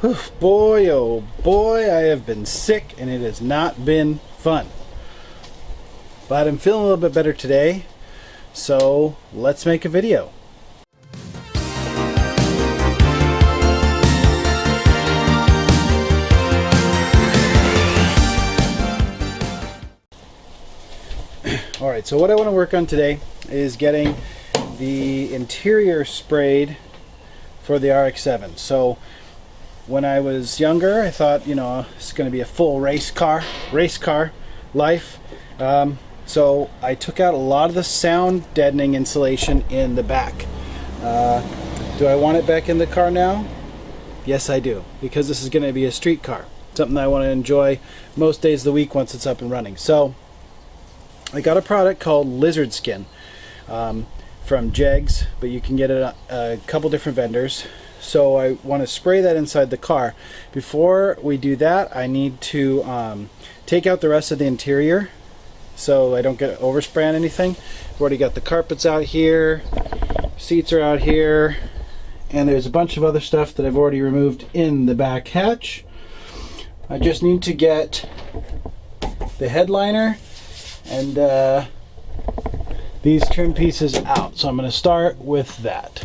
Boy, oh boy, I have been sick and it has not been fun. But I'm feeling a little bit better today, so let's make a video. Alright, so what I want to work on today is getting the interior sprayed for the RX7. So when I was younger, I thought, you know, it's going to be a full race car life. So I took out a lot of the sound deadening insulation in the back. Do I want it back in the car now? Yes, I do, because this is going to be a street car, something I want to enjoy most days of the week once it's up and running. So I got a product called Lizard Skin from Jegs, but you can get it at a couple different vendors. So I want to spray that inside the car. Before we do that, I need to take out the rest of the interior so I don't get overspray on anything. I've already got the carpets out here, seats are out here, and there's a bunch of other stuff that I've already removed in the back hatch. I just need to get the headliner and these trim pieces out. So I'm going to start with that.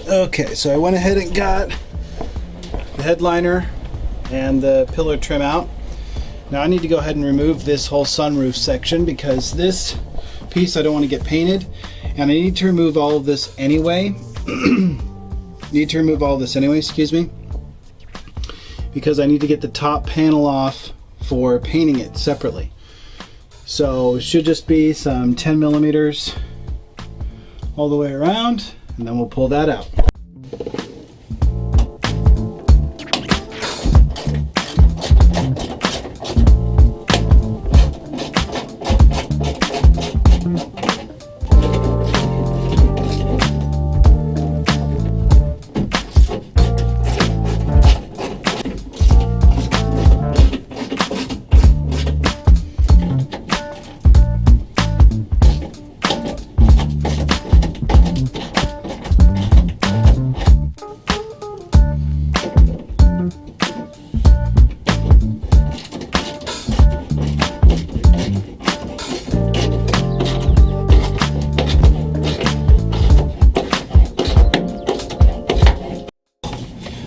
Okay, so I went ahead and got the headliner and the pillar trim out. Now I need to go ahead and remove this whole sunroof section because this piece I don't want to get painted, and I need to remove all of this anyway. Excuse me, because I need to get the top panel off for painting it separately. So it should just be some 10 millimeters all the way around, and then we'll pull that out.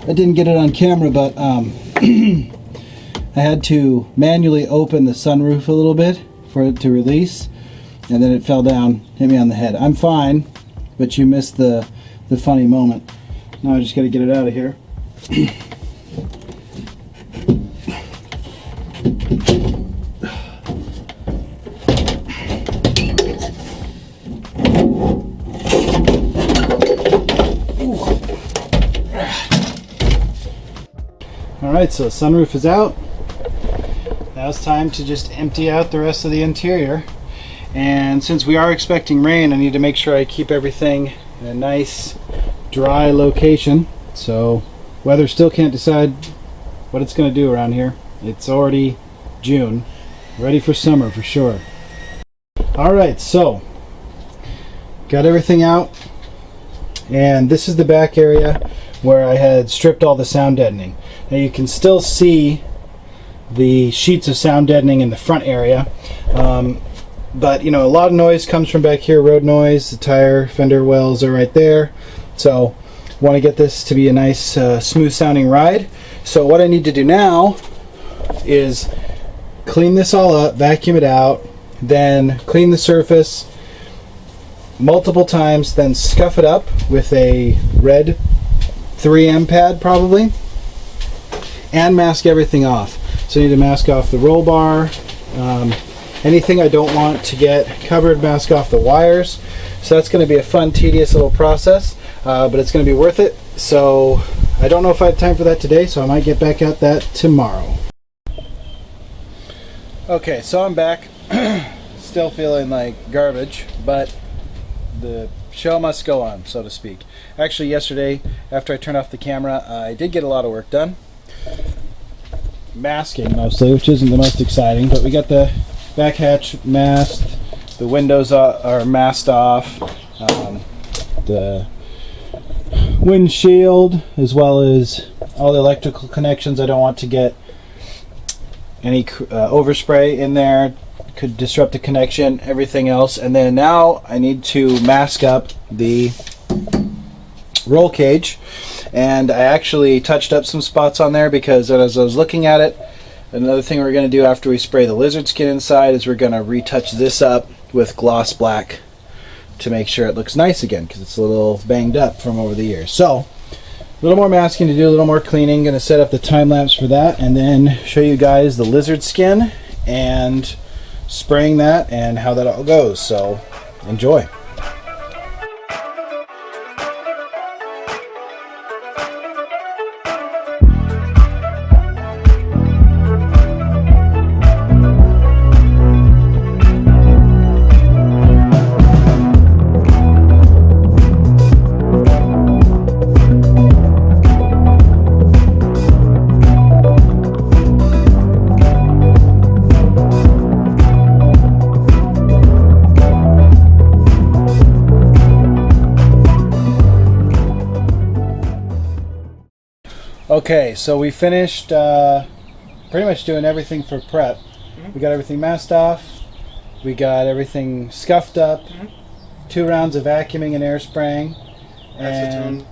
I didn't get it on camera, but I had to manually open the sunroof a little bit for it to release, and then it fell down, hit me on the head. I'm fine, but you missed the funny moment. Now I just got to get it out of here. Alright, so the sunroof is out. Now it's time to just empty out the rest of the interior. And since we are expecting rain, I need to make sure I keep everything in a nice dry location. So weather still can't decide what it's going to do around here. It's already June, ready for summer for sure. Alright, so got everything out, and this is the back area where I had stripped all the sound deadening. Now you can still see the sheets of sound deadening in the front area, but you know, a lot of noise comes from back here, road noise. The tire fender wells are right there, so want to get this to be a nice smooth sounding ride. So what I need to do now is clean this all up, vacuum it out, then clean the surface multiple times, then scuff it up with a red 3M pad probably, and mask everything off. So I need to mask off the roll bar, anything I don't want to get covered, mask off the wires. So that's going to be a fun, tedious little process, but it's going to be worth it. So I don't know if I have time for that today, so I might get back at that tomorrow. Okay, so I'm back. Still feeling like garbage, but the show must go on, so to speak. Actually, yesterday, after I turned off the camera, I did get a lot of work done. Masking mostly, which isn't the most exciting, but we got the back hatch masked, the windows are masked off, the windshield, as well as all the electrical connections. I don't want to get any overspray in there, could disrupt the connection, everything else. And then now I need to mask up the roll cage, and I actually touched up some spots on there because as I was looking at it, another thing we're going to do after we spray the lizard skin inside is we're going to retouch this up with gloss black to make sure it looks nice again, because it's a little banged up from over the years. So a little more masking to do, a little more cleaning. Going to set up the time lapse for that and then show you guys the lizard skin and spraying that and how that all goes. So enjoy. Okay, so we finished pretty much doing everything for prep. We got everything masked off, we got everything scuffed up, 2 rounds of vacuuming and air spraying, and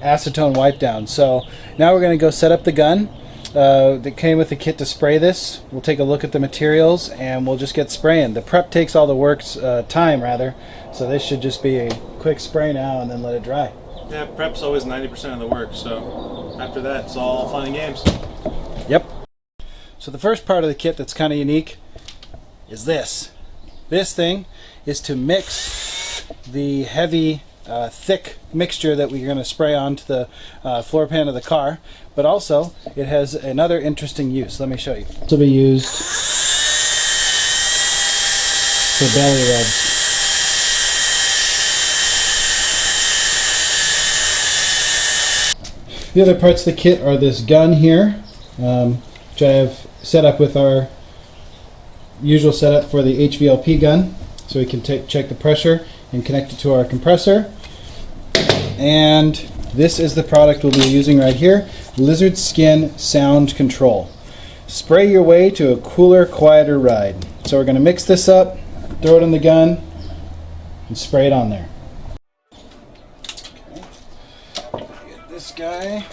acetone wipe down. So now we're going to go set up the gun that came with the kit to spray this. We'll take a look at the materials and we'll just get spraying. The prep takes all the work's time rather, so this should just be a quick spray now and then let it dry. Yeah, prep's always 90% of the work, so after that it's all fun and games. Yep. So the first part of the kit that's kind of unique is this. This thing is to mix the heavy, thick mixture that we're going to spray onto the floor pan of the car, but also it has another interesting use. Let me show you. This will be used for belly rubs. The other parts of the kit are this gun here, which I have set up with our usual setup for the HVLP gun, so we can check the pressure and connect it to our compressor. And this is the product we'll be using right here, Lizard Skin Sound Control. Spray your way to a cooler, quieter ride. So we're going to mix this up, throw it in the gun, and spray it on there. This guy.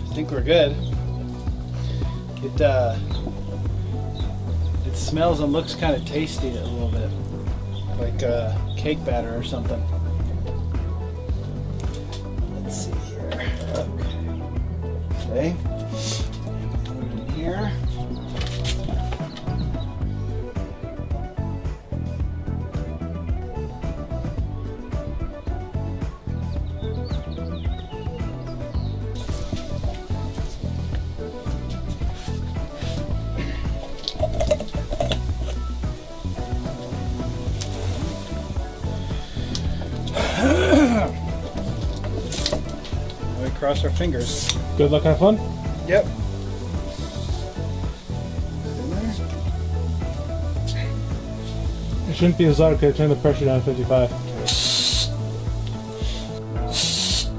I think we're good. It smells and looks kind of tasty a little bit, like cake batter or something. Let's see here. Okay. Put it in here. We cross our fingers. Good luck, have fun? Yep. It shouldn't be as loud because I turned the pressure down to 55.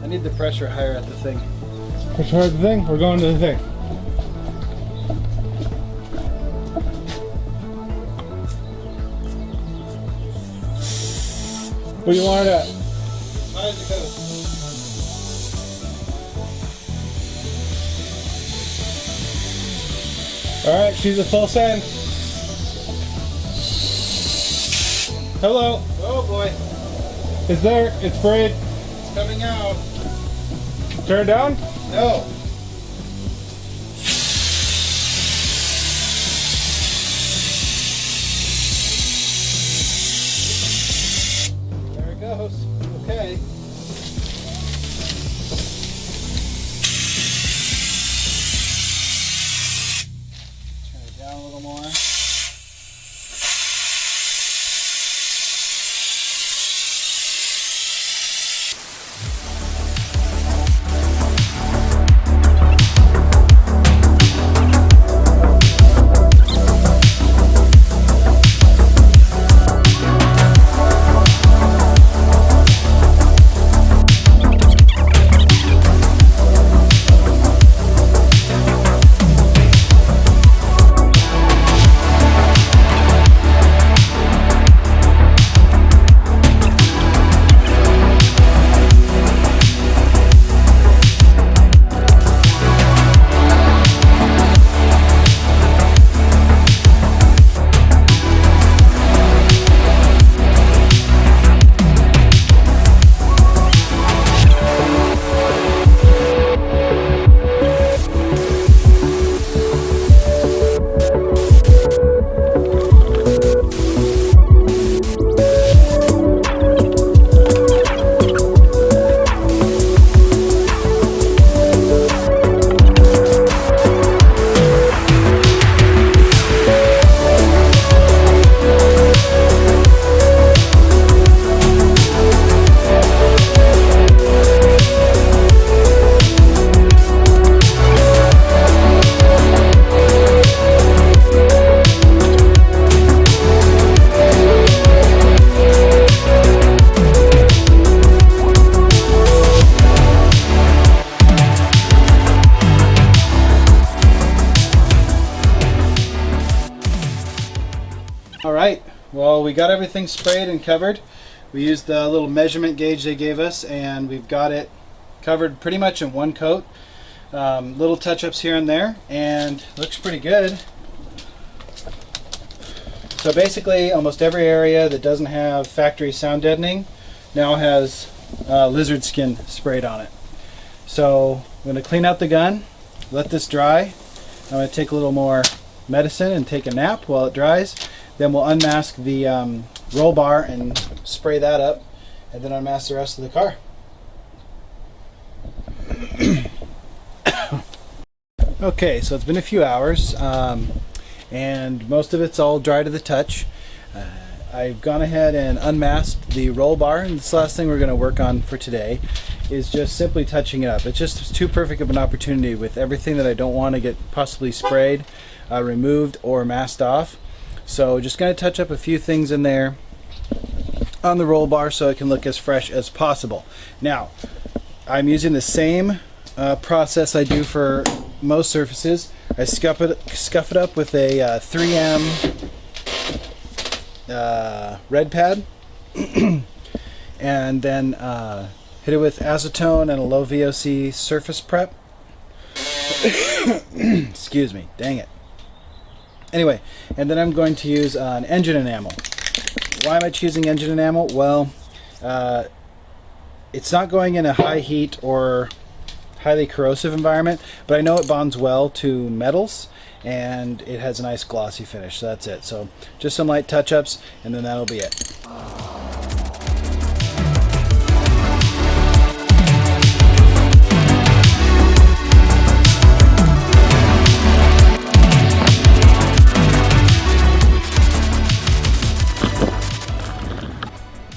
I need the pressure higher at the thing. Pressure higher at the thing? We're going to the thing. What do you want it at? As high as it goes. Alright, she's a full send. Hello. Oh boy. It's there. It's sprayed. It's coming out. Turn it down? No. There it goes. Okay. little more. Alright, well, we got everything sprayed and covered. We used the little measurement gauge they gave us, and we've got it covered pretty much in one coat. Little touch-ups here and there, and looks pretty good. So basically, almost every area that doesn't have factory sound deadening now has lizard skin sprayed on it. So I'm going to clean out the gun, let this dry. I'm going to take a little more medicine and take a nap while it dries. Then we'll unmask the roll bar and spray that up, and then unmask the rest of the car. Okay, so it's been a few hours, and most of it's all dry to the touch. I've gone ahead and unmasked the roll bar, and this last thing we're going to work on for today is just simply touching it up. It's just too perfect of an opportunity with everything that I don't want to get possibly sprayed, removed, or masked off. So just going to touch up a few things in there on the roll bar so it can look as fresh as possible. Now, I'm using the same process I do for most surfaces. I scuff it up with a 3M red pad and then hit it with acetone and a low VOC surface prep. Excuse me, dang it. Anyway, and then I'm going to use an engine enamel. Why am I choosing engine enamel? Well, it's not going in a high heat or highly corrosive environment, but I know it bonds well to metals, and it has a nice glossy finish, so that's it. So just some light touch-ups, and then that'll be it.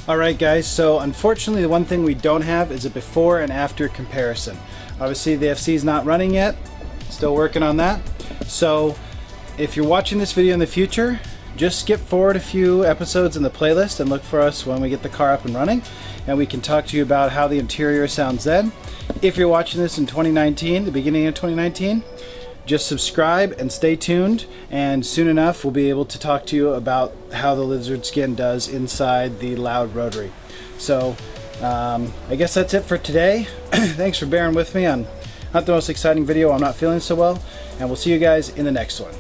Alright guys, so unfortunately the one thing we don't have is a before and after comparison. Obviously the FC is not running yet, still working on that. So if you're watching this video in the future, just skip forward a few episodes in the playlist and look for us when we get the car up and running, and we can talk to you about how the interior sounds then. If you're watching this in 2019, the beginning of 2019, just subscribe and stay tuned, and soon enough we'll be able to talk to you about how the lizard skin does inside the loud rotary. So I guess that's it for today. Thanks for bearing with me on not the most exciting video. I'm not feeling so well, and we'll see you guys in the next one.